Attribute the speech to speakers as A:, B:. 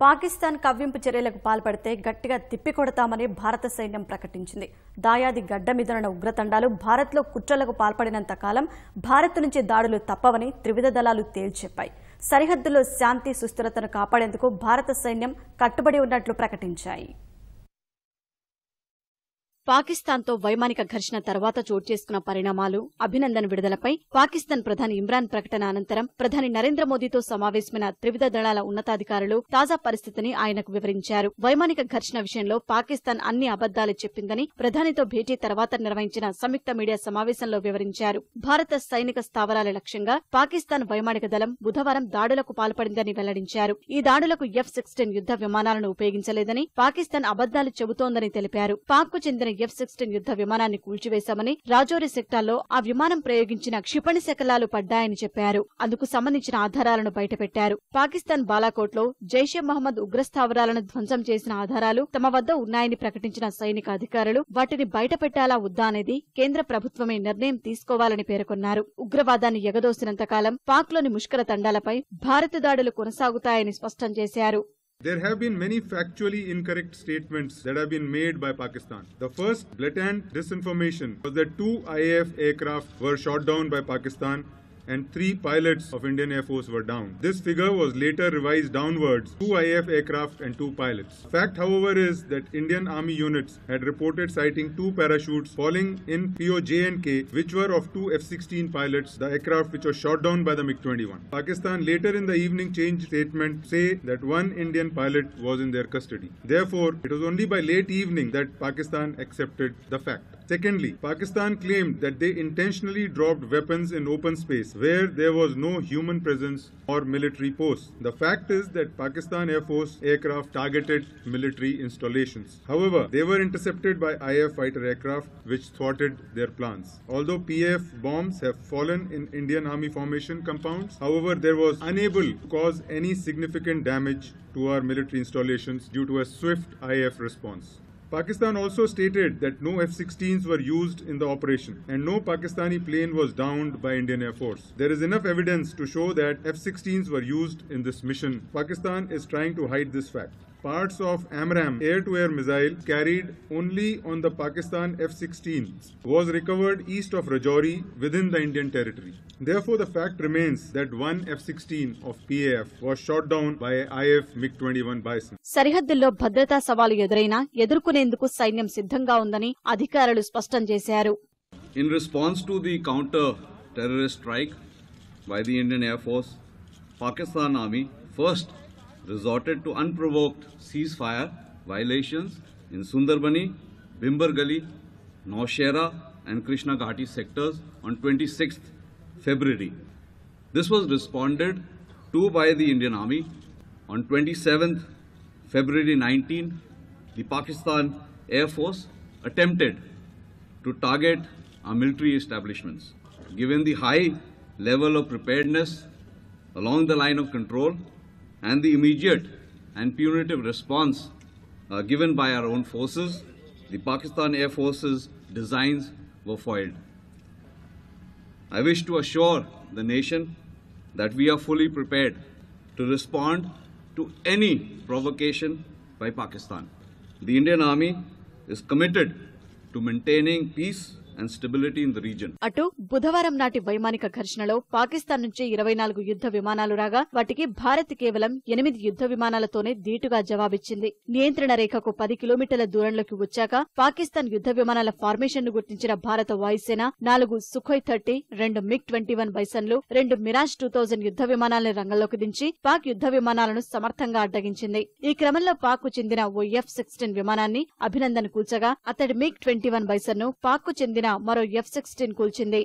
A: పాకిస్తాన్ కవ్వింపు చర్యలకు పాల్పడితే గట్టిగా తిప్పికొడతామని భారత సైన్యం ప్రకటించింది. దాయాది గడ్డమిదనున్న ఉగ్రతండాలు భారత్లో కుట్రలకు పాల్పడినంత కాలం భారత్ నుంచి దాడులు తప్పవని త్రివిధ దళాలు తేల్చెప్పాయి. సరిహద్దుల్లో శాంతి సుస్థిరతను కాపాడేందుకు భారత సైన్యం కట్టుబడి ఉన్నట్లు ప్రకటించాయి. పాకిస్తాన్తో వైమానిక ఘర్షణ తర్వాత చోటు చేసుకున్న పరిణామాలు, అభినందన్ విడుదలపై పాకిస్తాన్ ప్రధాని ఇమ్రాన్ ప్రకటన అనంతరం ప్రధాని నరేంద్ర మోదీతో సమావేశమైన త్రివిధ దళాల ఉన్నతాధికారులు తాజా పరిస్థితిని ఆయనకు వివరించారు. వైమానిక ఘర్షణ విషయంలో పాకిస్తాన్ అన్ని అబద్దాలు చెప్పిందని ప్రధానితో భేటీ తర్వాత నిర్వహించిన సంయుక్త మీడియా సమావేశంలో వివరించారు. భారత సైనిక స్థావరాల లక్ష్యంగా పాకిస్తాన్ వైమానిక దళం బుధవారం దాడులకు పాల్పడిందని వెల్లడించారు. ఈ దాడులకు F-16 యుద్ద విమానాలను ఉపయోగించలేదని పాకిస్తాన్ అబద్దాలు చెబుతోందని తెలిపారు. పాక్కు చెందిన F-16 యుద్ద విమానాన్ని కూల్చివేశామని, రాజౌరి సెక్టార్లో ఆ విమానం ప్రయోగించిన క్షిపణి శకలాలు పడ్డాయని చెప్పారు. అందుకు సంబంధించిన ఆధారాలను బయటపెట్టారు. పాకిస్తాన్ బాలాకోట్లో జైషే మహమ్మద్ ఉగ్రస్థావరాలను ధ్వంసం చేసిన ఆధారాలు తమ వద్ద ఉన్నాయని ప్రకటించిన సైనిక అధికారులు వాటిని బయటపెట్టాలా వద్దా అనేది కేంద్ర ప్రభుత్వమే నిర్ణయం తీసుకోవాలని పేర్కొన్నారు. ఉగ్రవాదాన్ని ఎగదోసినంతకాలం పాక్లోని ముష్కర తండాలపై భారత దాడులు కొనసాగుతాయని స్పష్టం చేశారు.
B: There have been many factually incorrect statements that have been made by Pakistan. The first blatant disinformation was that 2 IAF aircraft were shot down by Pakistan and 3 pilots of Indian Air Force were down. This figure was later revised downwards, 2 IAF aircraft and 2 pilots. Fact, however, is that Indian Army units had reported sighting 2 parachutes falling in PO-J&K, which were of 2 F-16 pilots, the aircraft which was shot down by the MiG-21. Pakistan later in the evening changed statement to say that 1 Indian pilot was in their custody. Therefore, it was only by late evening that Pakistan accepted the fact. Secondly, Pakistan claimed that they intentionally dropped weapons in open space where there was no human presence or military posts. The fact is that Pakistan Air Force aircraft targeted military installations. However, they were intercepted by IAF fighter aircraft which thwarted their plans. Although PAF bombs have fallen in Indian Army formation compounds, however, there was unable to cause any significant damage to our military installations due to a swift IAF response. Pakistan also stated that no F-16s were used in the operation and no Pakistani plane was downed by Indian Air Force. There is enough evidence to show that F-16s were used in this mission. Pakistan is trying to hide this fact. Parts of AMRAAM air-to-air missile carried only on the Pakistan F-16s was recovered east of Rajouri within the Indian territory. Therefore, the fact remains that 1 F-16 of PAF was shot down by IAF MiG-21 Bison.
A: సరిహద్దుల్లో భద్రతా సవాలు ఎదురైనా ఎదుర్కొనేందుకు సైన్యం సిద్ధంగా ఉందని అధికారులు స్పష్టం చేశారు.
C: In response to the counter-terrorist strike by the Indian Air Force, Pakistan Army first resorted to unprovoked ceasefire violations in Sundarbani, Bimbar Gali, Naushera and Krishna Ghati sectors on 26th February. This was responded to by the Indian Army. On 27th February 19, the Pakistan Air Force attempted to target our military establishments. Given the high level of preparedness along the line of control and the immediate and punitive response given by our own forces, the Pakistan Air Force's designs were foiled. I wish to assure the nation that we are fully prepared to respond to any provocation by Pakistan. The Indian Army is committed to maintaining peace and stability in the region.
A: అటు బుధవారం నాటి వైమానిక ఘర్షణలో పాకిస్తాన్ నుంచి 24 యుద్ధ విమానాలు రాగా వాటికి భారత్ కేవలం 8 యుద్ధ విమానాలతోనే ధీటుగా జవాబిచ్చింది. నియంత్రణ రేఖకు 10 కిలోమీటర్ల దూరంలోకి వచ్చాక పాకిస్తాన్ యుద్ధ విమానాల ఫార్మేషన్ ను గుర్తించిన భారత వాయుసేన 4 సుఖోయ్ 30, 2 MiG-21 బైసన్లు, 2 మిరాజ్ 2000 యుద్ధ విమానాలను రంగంలోకి దించి పాక్ యుద్ధ విమానాలను సమర్థంగా అడ్డగించింది. ఈ క్రమంలో పాక్కు చెందిన ఓ F-16 విమానాన్ని అభినందన్ కూల్చగా అతడి MiG-21 బైసన్ను పాక్కు చెందిన మరో F-16 కూల్చింది.